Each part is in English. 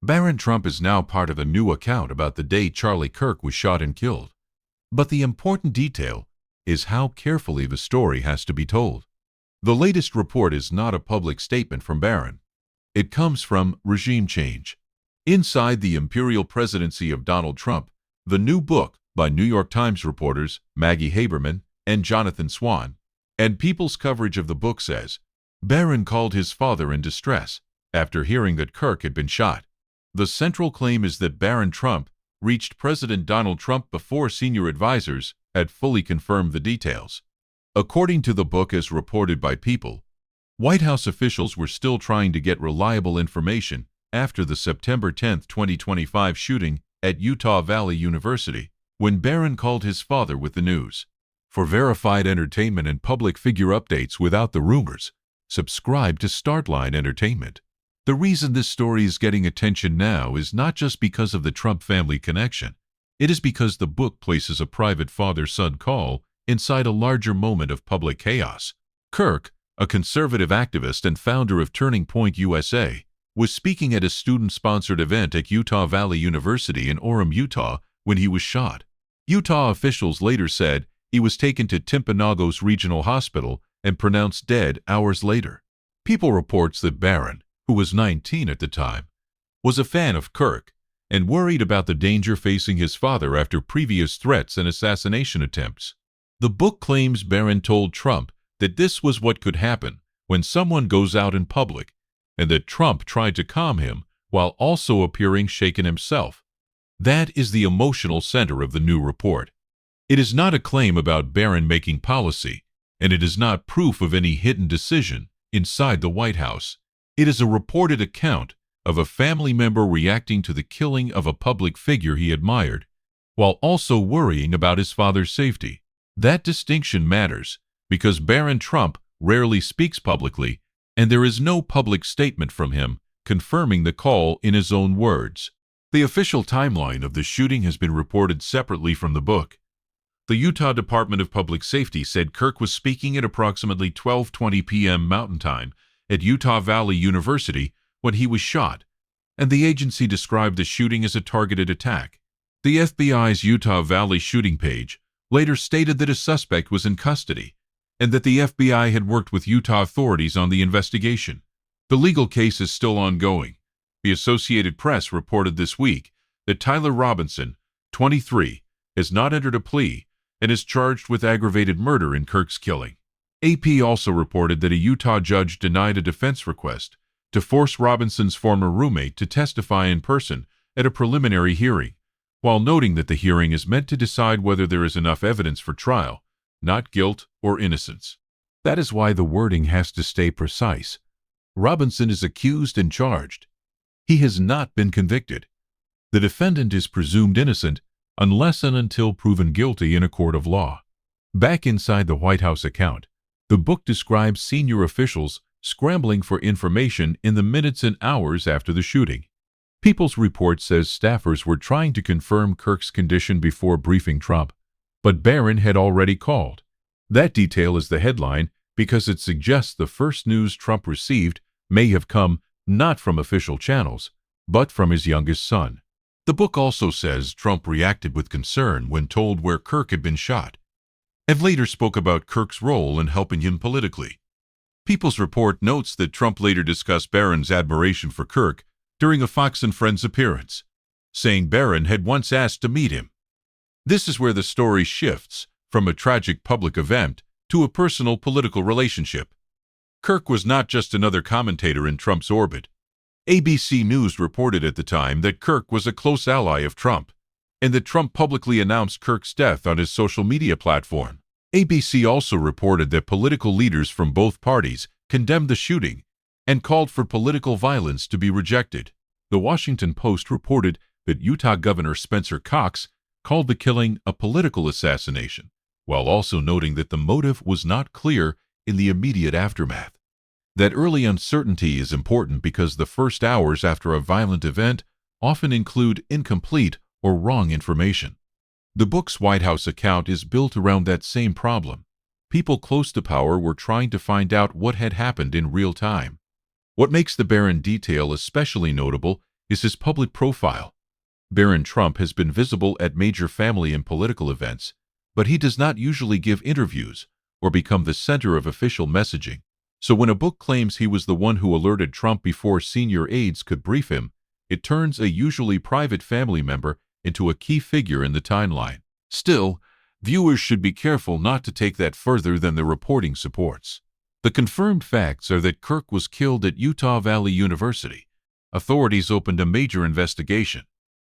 Barron Trump is now part of a new account about the day Charlie Kirk was shot and killed. But the important detail is how carefully the story has to be told. The latest report is not a public statement from Barron. It comes from Regime Change. Inside the Imperial Presidency of Donald Trump, the new book by New York Times reporters Maggie Haberman and Jonathan Swan, and People's coverage of the book says, Barron called his father in distress after hearing that Kirk had been shot. The central claim is that Barron Trump reached President Donald Trump before senior advisors had fully confirmed the details. According to the book as reported by People, White House officials were still trying to get reliable information after the September 10, 2025 shooting at Utah Valley University, when Barron called his father with the news. For verified entertainment and public figure updates without the rumors, subscribe to Startline Entertainment. The reason this story is getting attention now is not just because of the Trump family connection. It is because the book places a private father-son call inside a larger moment of public chaos. Kirk, a conservative activist and founder of Turning Point USA, was speaking at a student-sponsored event at Utah Valley University in Orem, Utah, when he was shot. Utah officials later said he was taken to Timpanogos Regional Hospital and pronounced dead hours later. People reports that Barron, who was 19 at the time, was a fan of Kirk and worried about the danger facing his father after previous threats and assassination attempts. The book claims Barron told Trump that this was what could happen when someone goes out in public, and that Trump tried to calm him while also appearing shaken himself. That is the emotional center of the new report. It is not a claim about Barron making policy, and it is not proof of any hidden decision inside the White House. It is a reported account of a family member reacting to the killing of a public figure he admired, while also worrying about his father's safety. That distinction matters because Barron Trump rarely speaks publicly, and there is no public statement from him confirming the call in his own words. The official timeline of the shooting has been reported separately from the book. The Utah Department of Public Safety said Kirk was speaking at approximately 12:20 p.m. Mountain Time at Utah Valley University when he was shot, and the agency described the shooting as a targeted attack. The FBI's Utah Valley shooting page later stated that a suspect was in custody and that the FBI had worked with Utah authorities on the investigation. The legal case is still ongoing. The Associated Press reported this week that Tyler Robinson, 23, has not entered a plea and is charged with aggravated murder in Kirk's killing. AP also reported that a Utah judge denied a defense request to force Robinson's former roommate to testify in person at a preliminary hearing, while noting that the hearing is meant to decide whether there is enough evidence for trial, not guilt or innocence. That is why the wording has to stay precise. Robinson is accused and charged. He has not been convicted. The defendant is presumed innocent unless and until proven guilty in a court of law. Back inside the White House account, the book describes senior officials scrambling for information in the minutes and hours after the shooting. People's report says staffers were trying to confirm Kirk's condition before briefing Trump, but Barron had already called. That detail is the headline because it suggests the first news Trump received may have come not from official channels, but from his youngest son. The book also says Trump reacted with concern when told where Kirk had been shot, and later spoke about Kirk's role in helping him politically. People's report notes that Trump later discussed Barron's admiration for Kirk during a Fox and Friends appearance, saying Barron had once asked to meet him. This is where the story shifts from a tragic public event to a personal political relationship. Kirk was not just another commentator in Trump's orbit. ABC News reported at the time that Kirk was a close ally of Trump, and that Trump publicly announced Kirk's death on his social media platform. ABC also reported that political leaders from both parties condemned the shooting and called for political violence to be rejected. The Washington Post reported that Utah Governor Spencer Cox called the killing a political assassination, while also noting that the motive was not clear in the immediate aftermath. That early uncertainty is important because the first hours after a violent event often include incomplete or wrong information. The book's White House account is built around that same problem. People close to power were trying to find out what had happened in real time. What makes the Barron detail especially notable is his public profile. Barron Trump has been visible at major family and political events, but he does not usually give interviews or become the center of official messaging. So when a book claims he was the one who alerted Trump before senior aides could brief him, it turns a usually private family member into a key figure in the timeline. Still, viewers should be careful not to take that further than the reporting supports. The confirmed facts are that Kirk was killed at Utah Valley University. Authorities opened a major investigation.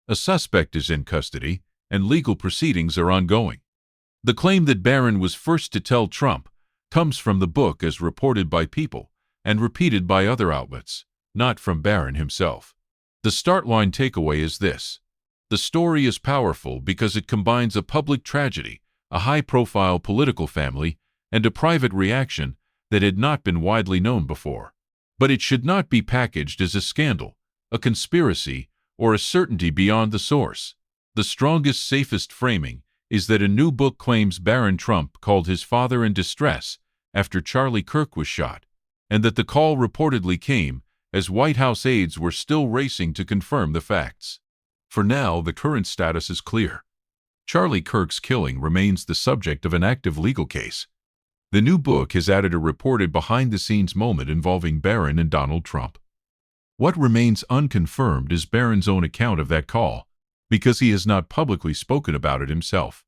A suspect is in custody, and legal proceedings are ongoing. The claim that Barron was first to tell Trump comes from the book as reported by People and repeated by other outlets, not from Barron himself. The start line takeaway is this. The story is powerful because it combines a public tragedy, a high-profile political family, and a private reaction that had not been widely known before. But it should not be packaged as a scandal, a conspiracy, or a certainty beyond the source. The strongest, safest framing is that a new book claims Barron Trump called his father in distress after Charlie Kirk was shot, and that the call reportedly came as White House aides were still racing to confirm the facts. For now, the current status is clear. Charlie Kirk's killing remains the subject of an active legal case. The new book has added a reported behind-the-scenes moment involving Barron and Donald Trump. What remains unconfirmed is Barron's own account of that call, because he has not publicly spoken about it himself.